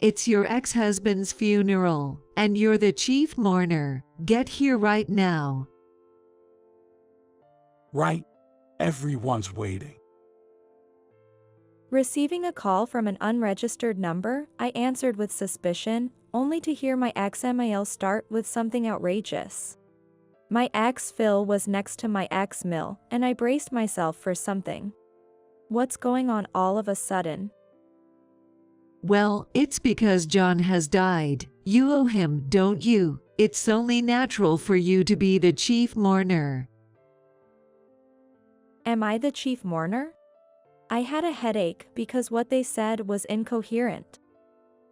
It's your ex-husband's funeral, and you're the chief mourner. Get here right now. Right. Everyone's waiting. Receiving a call from an unregistered number, I answered with suspicion, only to hear my ex-mail start with something outrageous. My ex Phil was next to my ex Mill, and I braced myself for something. What's going on all of a sudden? Well, it's because John has died. You owe him, don't you? It's only natural for you to be the chief mourner. Am I the chief mourner? I had a headache because what they said was incoherent.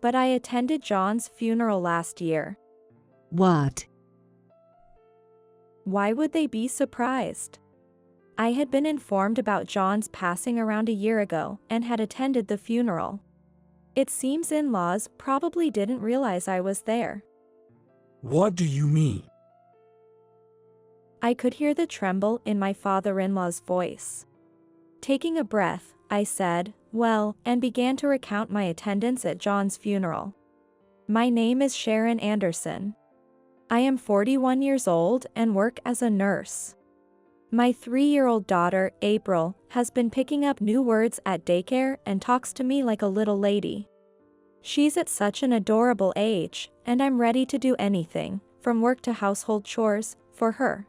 But I attended John's funeral last year. What? Why would they be surprised? I had been informed about John's passing around a year ago and had attended the funeral. It seems in-laws probably didn't realize I was there. What do you mean? I could hear the tremble in my father-in-law's voice. Taking a breath, I said, well, and began to recount my attendance at John's funeral. My name is Sharon Anderson. I am 41 years old and work as a nurse. My 3-year-old daughter, April, has been picking up new words at daycare and talks to me like a little lady. She's at such an adorable age, and I'm ready to do anything, from work to household chores, for her.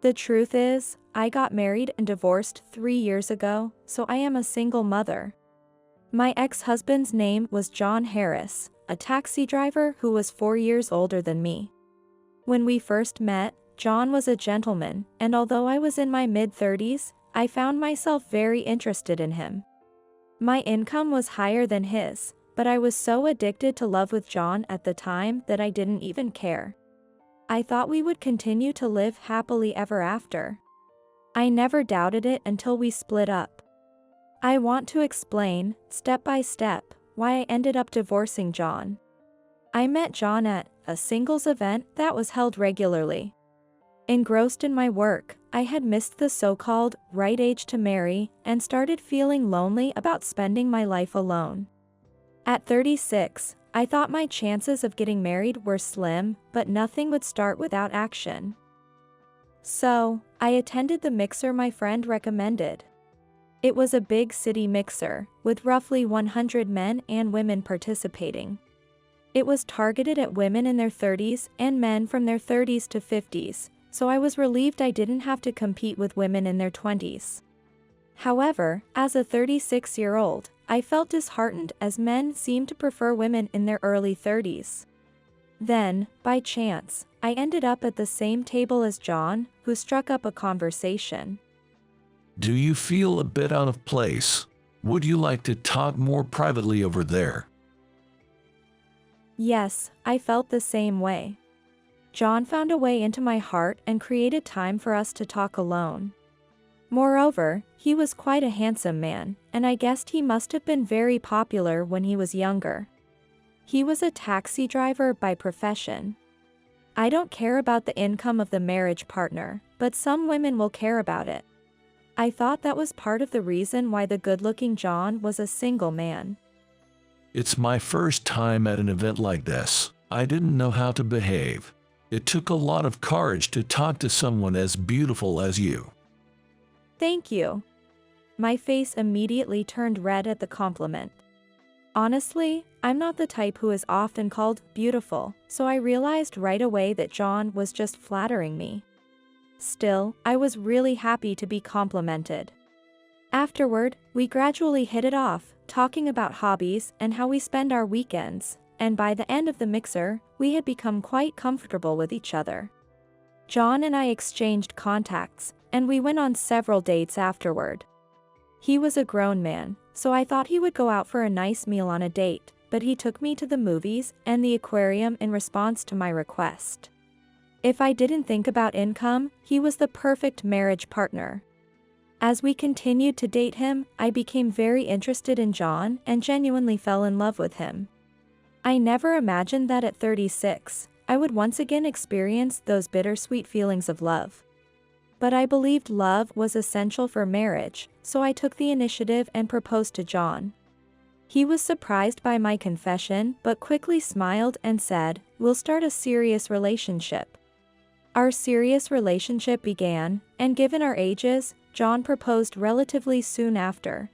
The truth is, I got married and divorced 3 years ago, so I am a single mother. My ex-husband's name was John Harris, a taxi driver who was 4 years older than me. When we first met, John was a gentleman, and although I was in my mid-30s, I found myself very interested in him. My income was higher than his, but I was so addicted to love with John at the time that I didn't even care. I thought we would continue to live happily ever after. I never doubted it until we split up. I want to explain, step by step, why I ended up divorcing John. I met John at a singles event that was held regularly. Engrossed in my work, I had missed the so-called right age to marry and started feeling lonely about spending my life alone. At 36, I thought my chances of getting married were slim, but nothing would start without action. So, I attended the mixer my friend recommended. It was a big city mixer, with roughly 100 men and women participating. It was targeted at women in their 30s and men from their 30s to 50s, so I was relieved I didn't have to compete with women in their 20s. However, as a 36-year-old, I felt disheartened as men seemed to prefer women in their early 30s. Then, by chance, I ended up at the same table as John, who struck up a conversation. Do you feel a bit out of place? Would you like to talk more privately over there? Yes, I felt the same way. John found a way into my heart and created time for us to talk alone. Moreover, he was quite a handsome man, and I guessed he must have been very popular when he was younger. He was a taxi driver by profession. I don't care about the income of the marriage partner, but some women will care about it. I thought that was part of the reason why the good-looking John was a single man. It's my first time at an event like this. I didn't know how to behave. It took a lot of courage to talk to someone as beautiful as you. Thank you. My face immediately turned red at the compliment. Honestly, I'm not the type who is often called beautiful, so I realized right away that John was just flattering me. Still, I was really happy to be complimented. Afterward, we gradually hit it off, talking about hobbies and how we spend our weekends, and by the end of the mixer, we had become quite comfortable with each other. John and I exchanged contacts, and we went on several dates afterward. He was a grown man, so I thought he would go out for a nice meal on a date, but he took me to the movies and the aquarium in response to my request. If I didn't think about income, he was the perfect marriage partner. As we continued to date him, I became very interested in John and genuinely fell in love with him. I never imagined that at 36, I would once again experience those bittersweet feelings of love. But I believed love was essential for marriage, so I took the initiative and proposed to John. He was surprised by my confession but quickly smiled and said, "We'll start a serious relationship." Our serious relationship began, and given our ages, John proposed relatively soon after.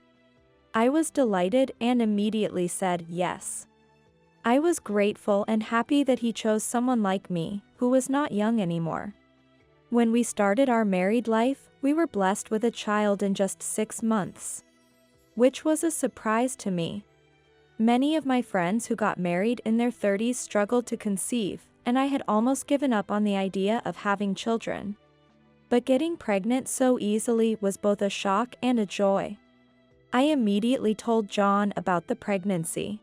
I was delighted and immediately said yes. I was grateful and happy that he chose someone like me, who was not young anymore. When we started our married life, we were blessed with a child in just 6 months, which was a surprise to me. Many of my friends who got married in their 30s struggled to conceive, and I had almost given up on the idea of having children. But getting pregnant so easily was both a shock and a joy. I immediately told John about the pregnancy.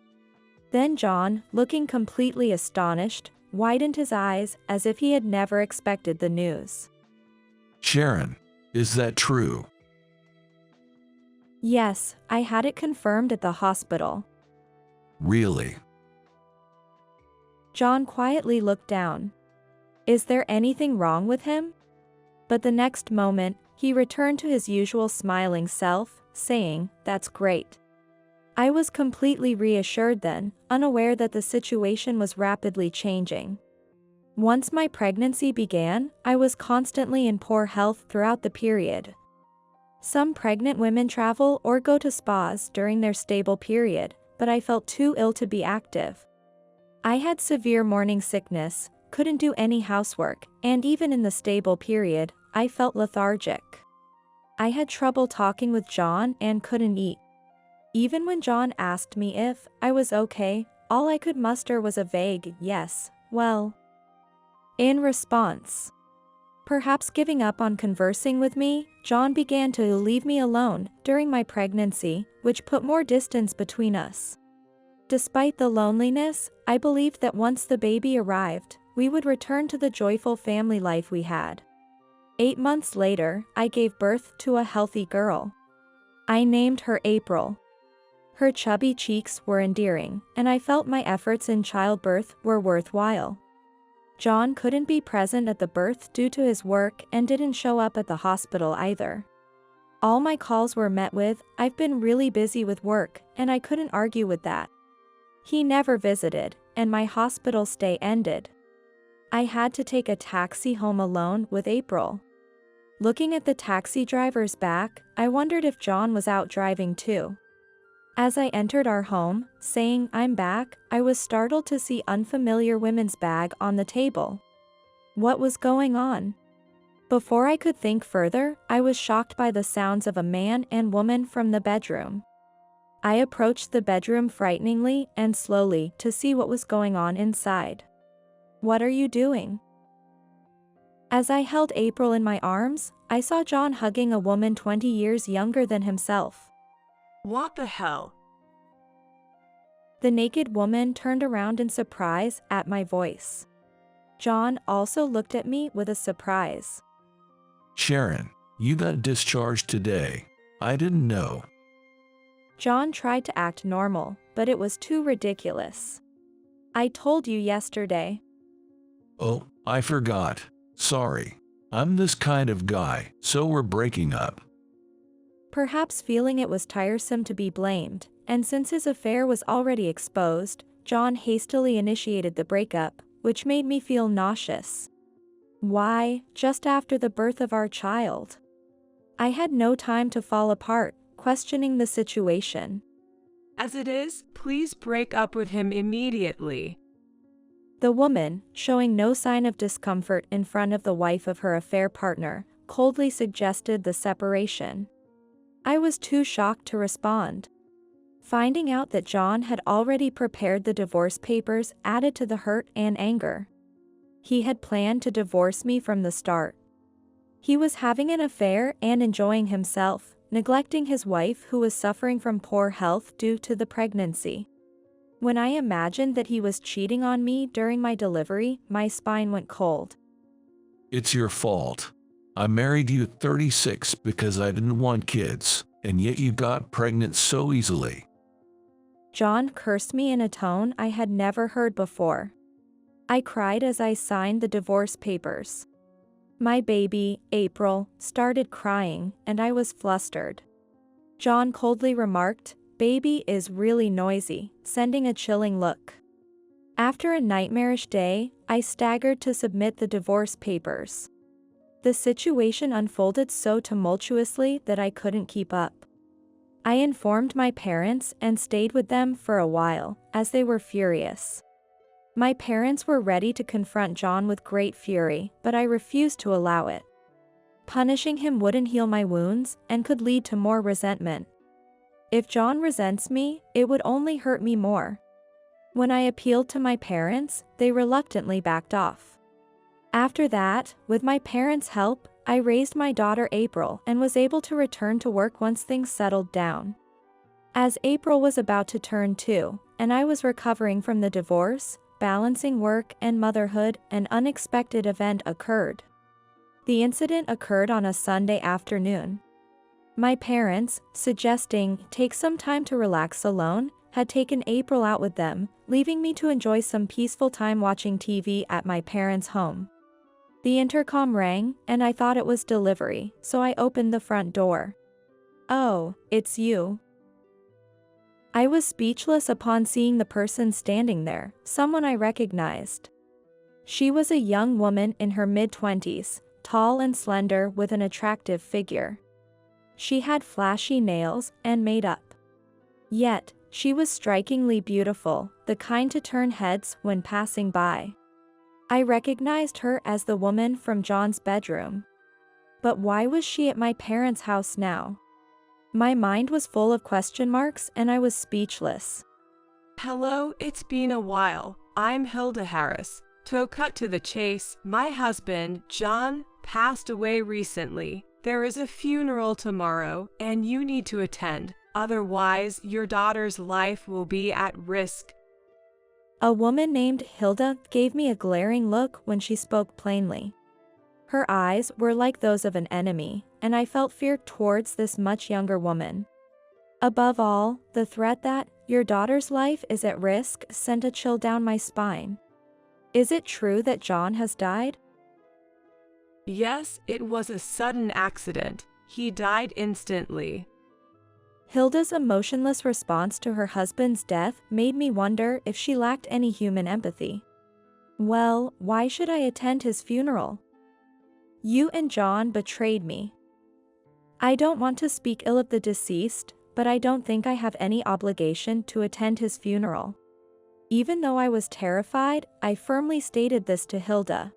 Then John, looking completely astonished, widened his eyes as if he had never expected the news. Sharon, is that true? Yes, I had it confirmed at the hospital. Really? John quietly looked down. Is there anything wrong with him? But the next moment, he returned to his usual smiling self, saying, "That's great." I was completely reassured then, unaware that the situation was rapidly changing. Once my pregnancy began, I was constantly in poor health throughout the period. Some pregnant women travel or go to spas during their stable period, but I felt too ill to be active. I had severe morning sickness, couldn't do any housework, and even in the stable period, I felt lethargic. I had trouble talking with John and couldn't eat. Even when John asked me if I was okay, all I could muster was a vague yes, well. In response, perhaps giving up on conversing with me, John began to leave me alone during my pregnancy, which put more distance between us. Despite the loneliness, I believed that once the baby arrived, we would return to the joyful family life we had. 8 months later, I gave birth to a healthy girl. I named her April. Her chubby cheeks were endearing, and I felt my efforts in childbirth were worthwhile. John couldn't be present at the birth due to his work and didn't show up at the hospital either. All my calls were met with, "I've been really busy with work," and I couldn't argue with that. He never visited, and my hospital stay ended. I had to take a taxi home alone with April. Looking at the taxi driver's back, I wondered if John was out driving too. As I entered our home, saying "I'm back," I was startled to see unfamiliar women's bag on the table. What was going on? Before I could think further, I was shocked by the sounds of a man and woman from the bedroom. I approached the bedroom frighteningly and slowly to see what was going on inside. "What are you doing?" As I held April in my arms, I saw John hugging a woman 20 years younger than himself. What the hell? The naked woman turned around in surprise at my voice. John also looked at me with a surprise. Sharon, you got discharged today. I didn't know. John tried to act normal, but it was too ridiculous. "I told you yesterday." Oh, I forgot. Sorry. I'm this kind of guy, so we're breaking up. Perhaps feeling it was tiresome to be blamed, and since his affair was already exposed, John hastily initiated the breakup, which made me feel nauseous. Why, just after the birth of our child? I had no time to fall apart, questioning the situation. As it is, please break up with him immediately. The woman, showing no sign of discomfort in front of the wife of her affair partner, coldly suggested the separation. I was too shocked to respond. Finding out that John had already prepared the divorce papers added to the hurt and anger. He had planned to divorce me from the start. He was having an affair and enjoying himself, neglecting his wife who was suffering from poor health due to the pregnancy. When I imagined that he was cheating on me during my delivery, my spine went cold. It's your fault. I married you at 36 because I didn't want kids, and yet you got pregnant so easily. John cursed me in a tone I had never heard before. I cried as I signed the divorce papers. My baby, April, started crying, and I was flustered. John coldly remarked, Baby is really noisy, sending a chilling look. After a nightmarish day, I staggered to submit the divorce papers. The situation unfolded so tumultuously that I couldn't keep up. I informed my parents and stayed with them for a while, as they were furious. My parents were ready to confront John with great fury, but I refused to allow it. Punishing him wouldn't heal my wounds and could lead to more resentment. If John resents me, it would only hurt me more. When I appealed to my parents, they reluctantly backed off. After that, with my parents' help, I raised my daughter April and was able to return to work once things settled down. As April was about to turn 2, and I was recovering from the divorce, balancing work and motherhood, an unexpected event occurred. The incident occurred on a Sunday afternoon. My parents, suggesting take some time to relax alone, had taken April out with them, leaving me to enjoy some peaceful time watching TV at my parents' home. The intercom rang, and I thought it was delivery, so I opened the front door. "Oh, it's you." I was speechless upon seeing the person standing there, someone I recognized. She was a young woman in her mid-20s, tall and slender with an attractive figure. She had flashy nails and makeup. Yet, she was strikingly beautiful, the kind to turn heads when passing by. I recognized her as the woman from John's bedroom. But why was she at my parents' house now? My mind was full of question marks and I was speechless. Hello, it's been a while. I'm Hilda Harris. To cut to the chase, my husband, John, passed away recently. There is a funeral tomorrow, and you need to attend. Otherwise, your daughter's life will be at risk. A woman named Hilda gave me a glaring look when she spoke plainly. Her eyes were like those of an enemy, and I felt fear towards this much younger woman. Above all, the threat that your daughter's life is at risk sent a chill down my spine. Is it true that John has died? Yes, it was a sudden accident. He died instantly. Hilda's emotionless response to her husband's death made me wonder if she lacked any human empathy. Well, why should I attend his funeral? You and John betrayed me. I don't want to speak ill of the deceased, but I don't think I have any obligation to attend his funeral. Even though I was terrified, I firmly stated this to Hilda.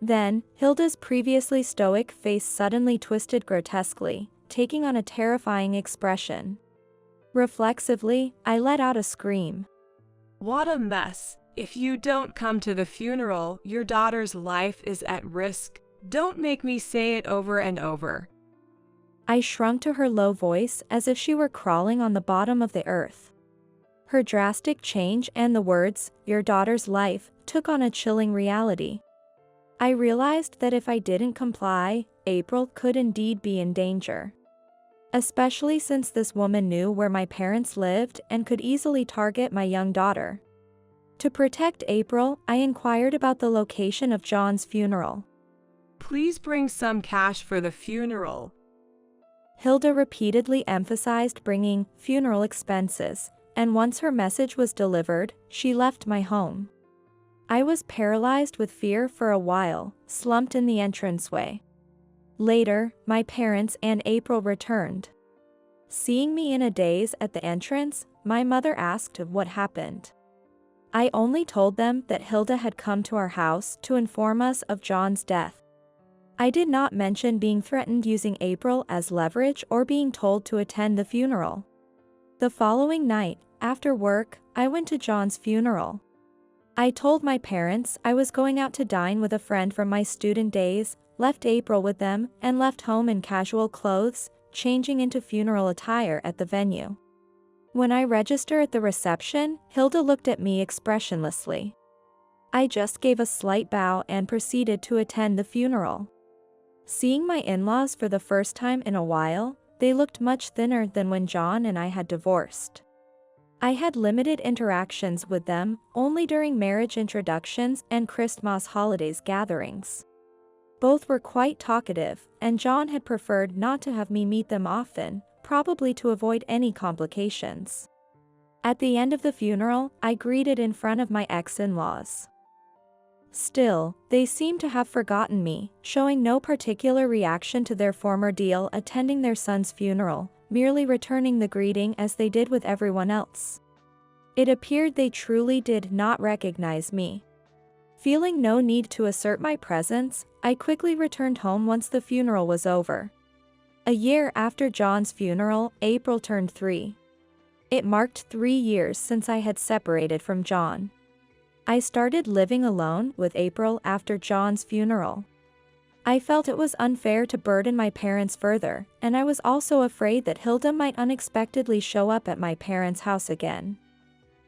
Then, Hilda's previously stoic face suddenly twisted grotesquely, taking on a terrifying expression. Reflexively, I let out a scream. What a mess. If you don't come to the funeral, your daughter's life is at risk. Don't make me say it over and over. I shrunk to her low voice as if she were crawling on the bottom of the earth. Her drastic change and the words, "your daughter's life," took on a chilling reality. I realized that if I didn't comply, April could indeed be in danger. Especially since this woman knew where my parents lived and could easily target my young daughter. To protect April, I inquired about the location of John's funeral. Please bring some cash for the funeral. Hilda repeatedly emphasized bringing funeral expenses, and once her message was delivered, she left my home. I was paralyzed with fear for a while, slumped in the entranceway. Later, my parents and April returned. Seeing me in a daze at the entrance, my mother asked what happened. I only told them that Hilda had come to our house to inform us of John's death. I did not mention being threatened using April as leverage or being told to attend the funeral. The following night, after work, I went to John's funeral. I told my parents I was going out to dine with a friend from my student days, left April with them, and left home in casual clothes, changing into funeral attire at the venue. When I registered at the reception, Hilda looked at me expressionlessly. I just gave a slight bow and proceeded to attend the funeral. Seeing my in-laws for the first time in a while, they looked much thinner than when John and I had divorced. I had limited interactions with them, only during marriage introductions and Christmas holidays gatherings. Both were quite talkative, and John had preferred not to have me meet them often, probably to avoid any complications. At the end of the funeral, I greeted in front of my ex-in-laws. Still, they seemed to have forgotten me, showing no particular reaction to their former deal attending their son's funeral, merely returning the greeting as they did with everyone else. It appeared they truly did not recognize me. Feeling no need to assert my presence, I quickly returned home once the funeral was over. A year after John's funeral, April turned 3. It marked 3 years since I had separated from John. I started living alone with April after John's funeral. I felt it was unfair to burden my parents further, and I was also afraid that Hilda might unexpectedly show up at my parents' house again.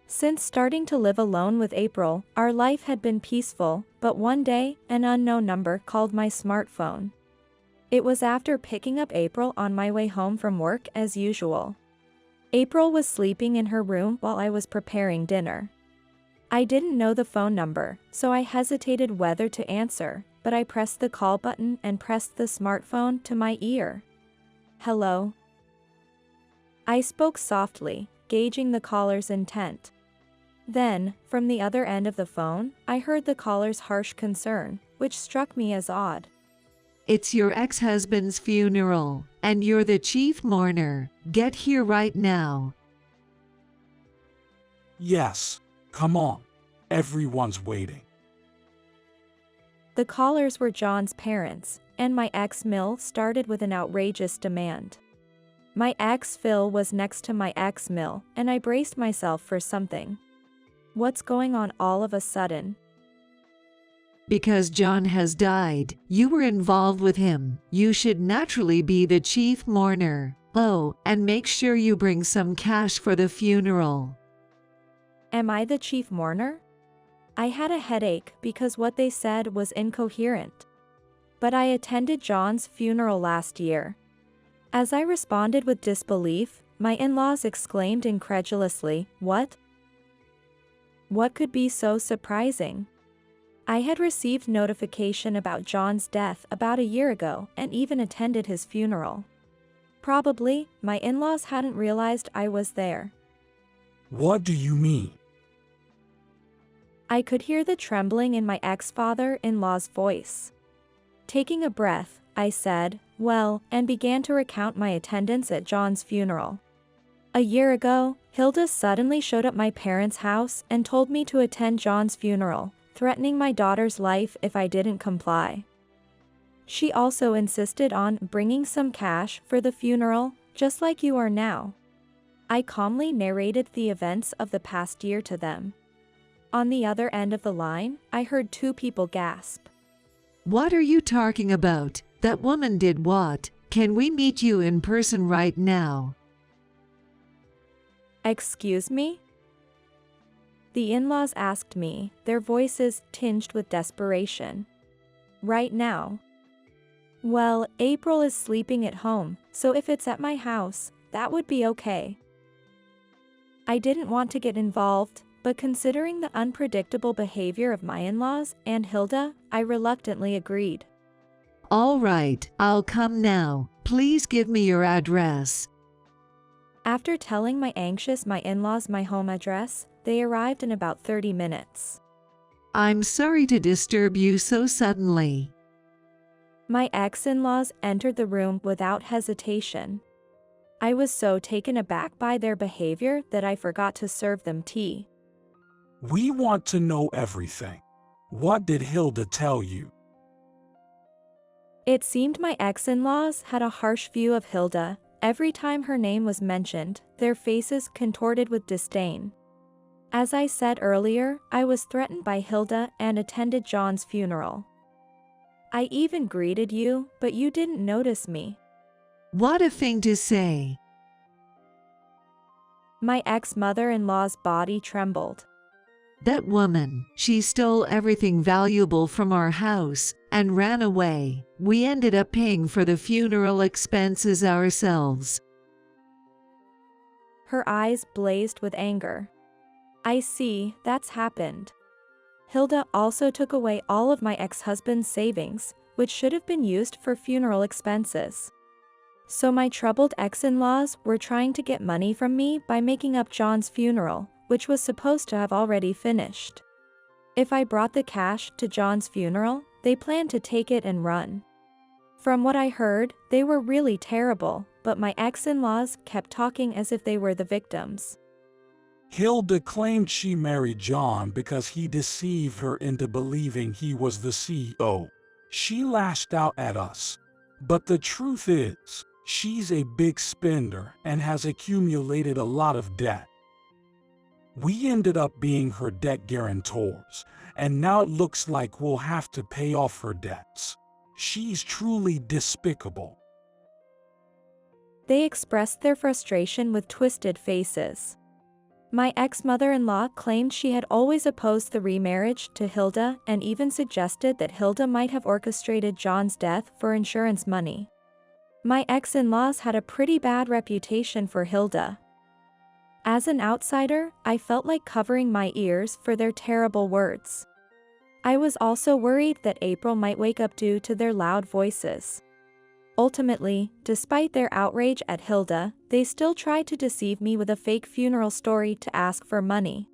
Since starting to live alone with April, our life had been peaceful, but one day, an unknown number called my smartphone. It was after picking up April on my way home from work as usual. April was sleeping in her room while I was preparing dinner. I didn't know the phone number, so I hesitated whether to answer, but I pressed the call button and pressed the smartphone to my ear. "Hello?" I spoke softly, gauging the caller's intent. Then, from the other end of the phone, I heard the caller's harsh concern, which struck me as odd. It's your ex-husband's funeral, and you're the chief mourner. Get here right now. Yes, come on. Everyone's waiting. The callers were John's parents, and my ex Mill started with an outrageous demand. My ex Phil was next to my ex Mill, and I braced myself for something. What's going on all of a sudden? Because John has died, you were involved with him. You should naturally be the chief mourner. Oh, and make sure you bring some cash for the funeral. Am I the chief mourner? I had a headache because what they said was incoherent. But I attended John's funeral last year. As I responded with disbelief, my in-laws exclaimed incredulously, "What? What could be so surprising?" I had received notification about John's death about a year ago and even attended his funeral. Probably, my in-laws hadn't realized I was there. What do you mean? I could hear the trembling in my ex-father-in-law's voice. Taking a breath, I said, "Well," and began to recount my attendance at John's funeral. A year ago, Hilda suddenly showed up at my parents' house and told me to attend John's funeral, threatening my daughter's life if I didn't comply. She also insisted on bringing some cash for the funeral, just like you are now. I calmly narrated the events of the past year to them. On the other end of the line, I heard 2 people gasp. What are you talking about? That woman did what? Can we meet you in person right now? Excuse me? The in-laws asked me, their voices tinged with desperation. Right now? Well, April is sleeping at home, so if it's at my house, that would be okay. I didn't want to get involved, but considering the unpredictable behavior of my in-laws and Hilda, I reluctantly agreed. All right, I'll come now. Please give me your address. After telling my in-laws my home address, they arrived in about 30 minutes. I'm sorry to disturb you so suddenly. My ex-in-laws entered the room without hesitation. I was so taken aback by their behavior that I forgot to serve them tea. We want to know everything. What did Hilda tell you? It seemed my ex-in-laws had a harsh view of Hilda. Every time her name was mentioned, their faces contorted with disdain. As I said earlier, I was threatened by Hilda and attended John's funeral. I even greeted you, but you didn't notice me. What a thing to say. My ex-mother-in-law's body trembled. That woman, she stole everything valuable from our house and ran away. We ended up paying for the funeral expenses ourselves. Her eyes blazed with anger. I see, that's happened. Hilda also took away all of my ex-husband's savings, which should have been used for funeral expenses. So my troubled ex-in-laws were trying to get money from me by making up John's funeral, which was supposed to have already finished. If I brought the cash to John's funeral, they planned to take it and run. From what I heard, they were really terrible, but my ex-in-laws kept talking as if they were the victims. Hilda claimed she married John because he deceived her into believing he was the CEO. She lashed out at us. But the truth is, she's a big spender and has accumulated a lot of debt. We ended up being her debt guarantors, and now it looks like we'll have to pay off her debts. She's truly despicable. They expressed their frustration with twisted faces. My ex-mother-in-law claimed she had always opposed the remarriage to Hilda and even suggested that Hilda might have orchestrated John's death for insurance money. My ex-in-laws had a pretty bad reputation for Hilda. As an outsider, I felt like covering my ears for their terrible words. I was also worried that April might wake up due to their loud voices. Ultimately, despite their outrage at Hilda, they still tried to deceive me with a fake funeral story to ask for money.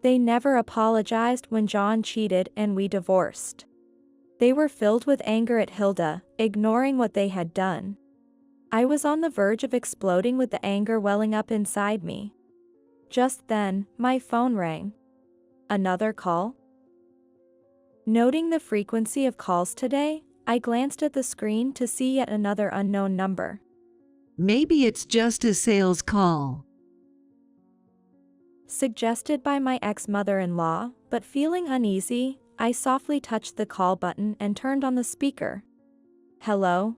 They never apologized when John cheated and we divorced. They were filled with anger at Hilda, ignoring what they had done. I was on the verge of exploding with the anger welling up inside me. Just then, my phone rang. Another call? Noting the frequency of calls today, I glanced at the screen to see yet another unknown number. Maybe it's just a sales call. Suggested by my ex-mother-in-law, but feeling uneasy, I softly touched the call button and turned on the speaker. Hello?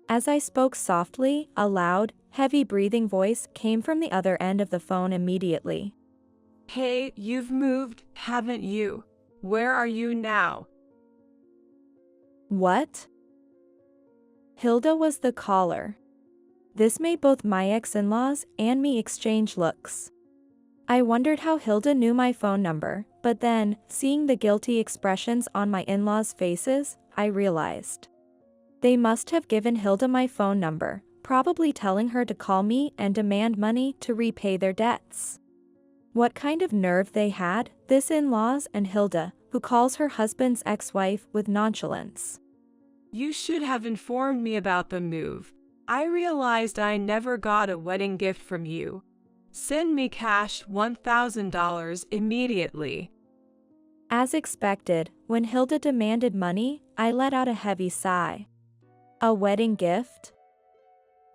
As I spoke softly, a loud, heavy-breathing voice came from the other end of the phone immediately. Hey, you've moved, haven't you? Where are you now? What? Hilda was the caller. This made both my ex-in-laws and me exchange looks. I wondered how Hilda knew my phone number, but then, seeing the guilty expressions on my in-laws' faces, I realized. They must have given Hilda my phone number, probably telling her to call me and demand money to repay their debts. What kind of nerve they had, this in-laws and Hilda, who calls her husband's ex-wife with nonchalance. You should have informed me about the move. I realized I never got a wedding gift from you. Send me cash $1,000 immediately. As expected, when Hilda demanded money, I let out a heavy sigh. A wedding gift?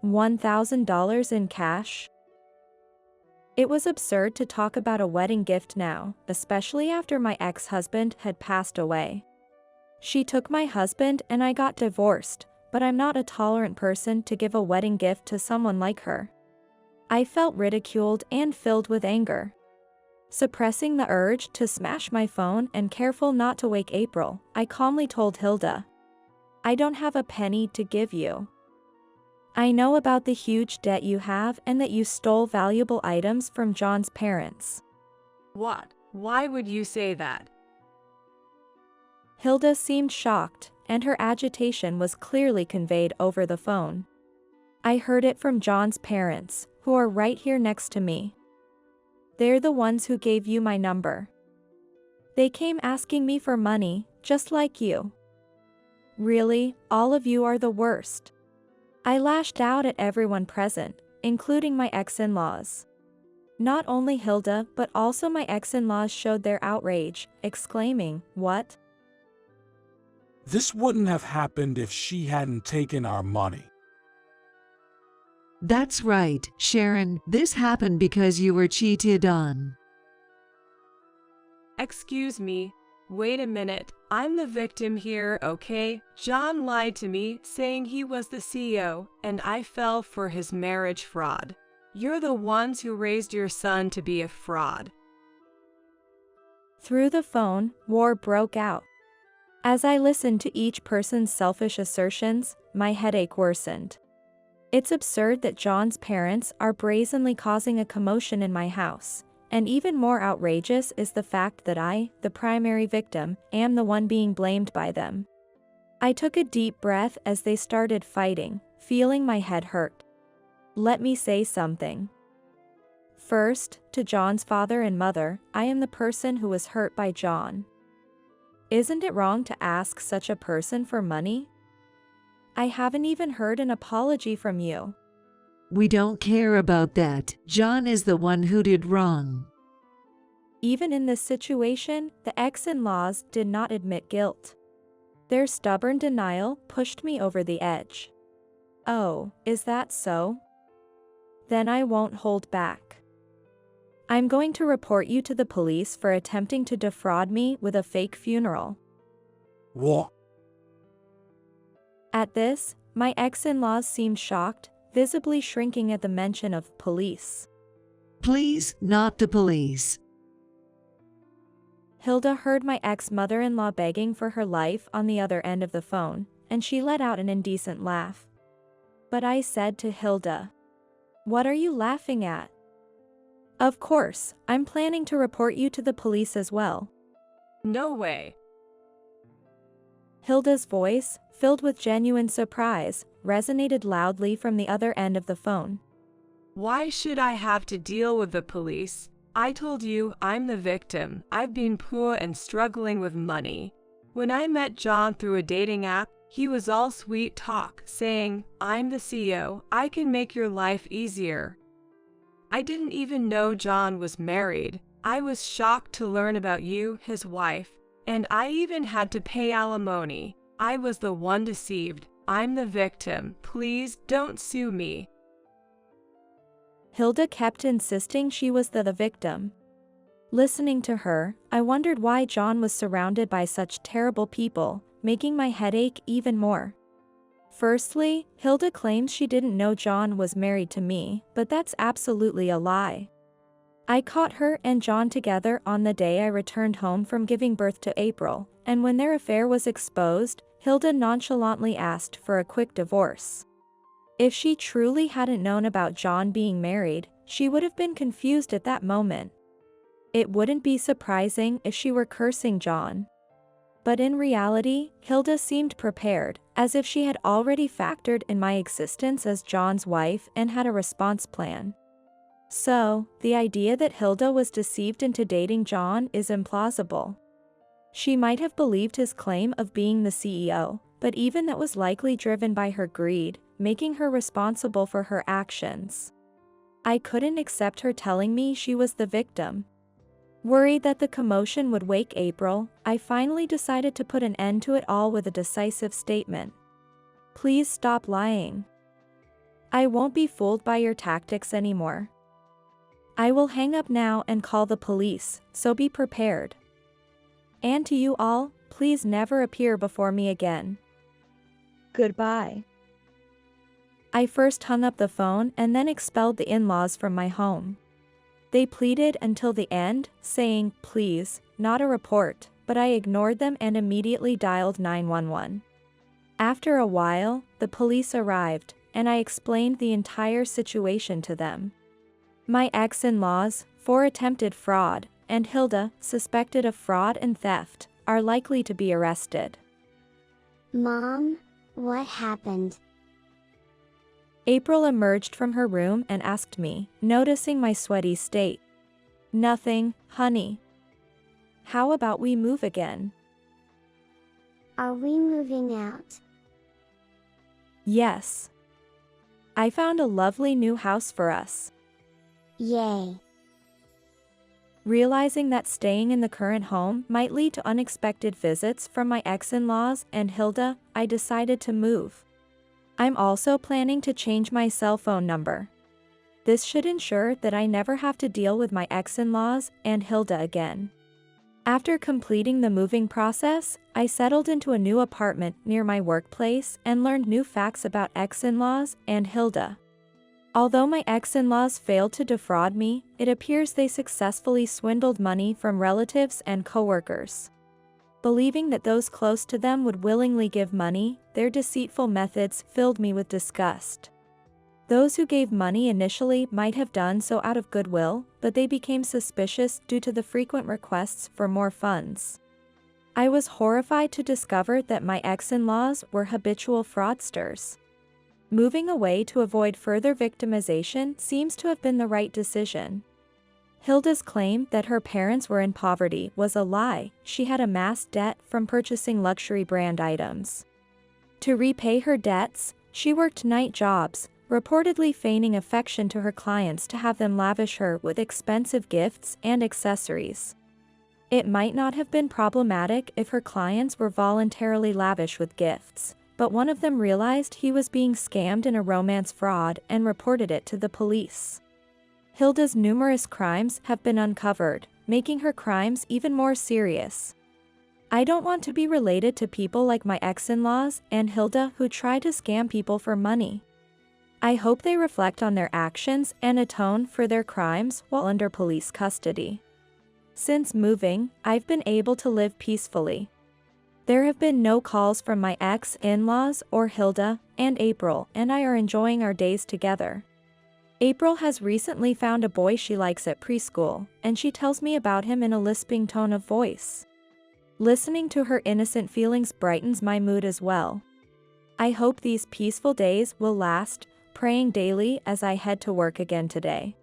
$1,000 in cash? It was absurd to talk about a wedding gift now, especially after my ex-husband had passed away. She took my husband and I got divorced, but I'm not a tolerant person to give a wedding gift to someone like her. I felt ridiculed and filled with anger. Suppressing the urge to smash my phone and careful not to wake April, I calmly told Hilda, I don't have a penny to give you. I know about the huge debt you have and that you stole valuable items from John's parents. What? Why would you say that? Hilda seemed shocked, and her agitation was clearly conveyed over the phone. I heard it from John's parents, who are right here next to me. They're the ones who gave you my number. They came asking me for money, just like you. Really, all of you are the worst. I lashed out at everyone present, including my ex-in-laws. Not only Hilda but also my ex-in-laws showed their outrage, exclaiming, "What? This wouldn't have happened if she hadn't taken our money. That's right, Sharon. This happened because you were cheated on. Excuse me. Wait a minute. I'm the victim here, okay? John lied to me, saying he was the CEO, and I fell for his marriage fraud. You're the ones who raised your son to be a fraud." Through the phone, war broke out. As I listened to each person's selfish assertions, my headache worsened. It's absurd that John's parents are brazenly causing a commotion in my house, and even more outrageous is the fact that I, the primary victim, am the one being blamed by them. I took a deep breath as they started fighting, feeling my head hurt. Let me say something. First, to John's father and mother, I am the person who was hurt by John. Isn't it wrong to ask such a person for money? I haven't even heard an apology from you. We don't care about that. John is the one who did wrong. Even in this situation, the ex-in-laws did not admit guilt. Their stubborn denial pushed me over the edge. Oh, is that so? Then I won't hold back. I'm going to report you to the police for attempting to defraud me with a fake funeral. What? At this, my ex-in-laws seemed shocked, visibly shrinking at the mention of police. Please, not the police. Hilda heard my ex-mother-in-law begging for her life on the other end of the phone, and she let out an indecent laugh. But I said to Hilda, "What are you laughing at?" "Of course, I'm planning to report you to the police as well." No way. Hilda's voice, filled with genuine surprise, resonated loudly from the other end of the phone. Why should I have to deal with the police? I told you I'm the victim. I've been poor and struggling with money. When I met John through a dating app, he was all sweet talk, saying, "I'm the CEO, I can make your life easier." I didn't even know John was married. I was shocked to learn about you, his wife, and I even had to pay alimony. I was the one deceived. I'm the victim. Please don't sue me. Hilda kept insisting she was the victim. Listening to her, I wondered why John was surrounded by such terrible people, making my head ache even more. Firstly, Hilda claims she didn't know John was married to me, but that's absolutely a lie. I caught her and John together on the day I returned home from giving birth to April, and when their affair was exposed, Hilda nonchalantly asked for a quick divorce. If she truly hadn't known about John being married, she would have been confused at that moment. It wouldn't be surprising if she were cursing John. But in reality, Hilda seemed prepared, as if she had already factored in my existence as John's wife and had a response plan. So, the idea that Hilda was deceived into dating John is implausible. She might have believed his claim of being the CEO, but even that was likely driven by her greed, making her responsible for her actions. I couldn't accept her telling me she was the victim. Worried that the commotion would wake April, I finally decided to put an end to it all with a decisive statement. Please stop lying. I won't be fooled by your tactics anymore. I will hang up now and call the police, so be prepared. And to you all, please never appear before me again. Goodbye. I first hung up the phone and then expelled the in-laws from my home. They pleaded until the end, saying, "Please, not a report," but I ignored them and immediately dialed 911. After a while, the police arrived, and I explained the entire situation to them. My ex-in-laws, for attempted fraud, and Hilda, suspected of fraud and theft, are likely to be arrested. Mom, what happened? April emerged from her room and asked me, noticing my sweaty state. "Nothing, honey. How about we move again?" Are we moving out? Yes. I found a lovely new house for us. Yay. Realizing that staying in the current home might lead to unexpected visits from my ex-in-laws and Hilda, I decided to move. I'm also planning to change my cell phone number. This should ensure that I never have to deal with my ex-in-laws and Hilda again. After completing the moving process, I settled into a new apartment near my workplace and learned new facts about ex-in-laws and Hilda. Although my ex-in-laws failed to defraud me, it appears they successfully swindled money from relatives and coworkers. Believing that those close to them would willingly give money, their deceitful methods filled me with disgust. Those who gave money initially might have done so out of goodwill, but they became suspicious due to the frequent requests for more funds. I was horrified to discover that my ex-in-laws were habitual fraudsters. Moving away to avoid further victimization seems to have been the right decision. Hilda's claim that her parents were in poverty was a lie. She had amassed debt from purchasing luxury brand items. To repay her debts, she worked night jobs, reportedly feigning affection to her clients to have them lavish her with expensive gifts and accessories. It might not have been problematic if her clients were voluntarily lavish with gifts, but one of them realized he was being scammed in a romance fraud and reported it to the police. Hilda's numerous crimes have been uncovered, making her crimes even more serious. I don't want to be related to people like my ex-in-laws and Hilda who try to scam people for money. I hope they reflect on their actions and atone for their crimes while under police custody. Since moving, I've been able to live peacefully. There have been no calls from my ex-in-laws or Hilda, and April and I are enjoying our days together. April has recently found a boy she likes at preschool, and she tells me about him in a lisping tone of voice. Listening to her innocent feelings brightens my mood as well. I hope these peaceful days will last, praying daily as I head to work again today.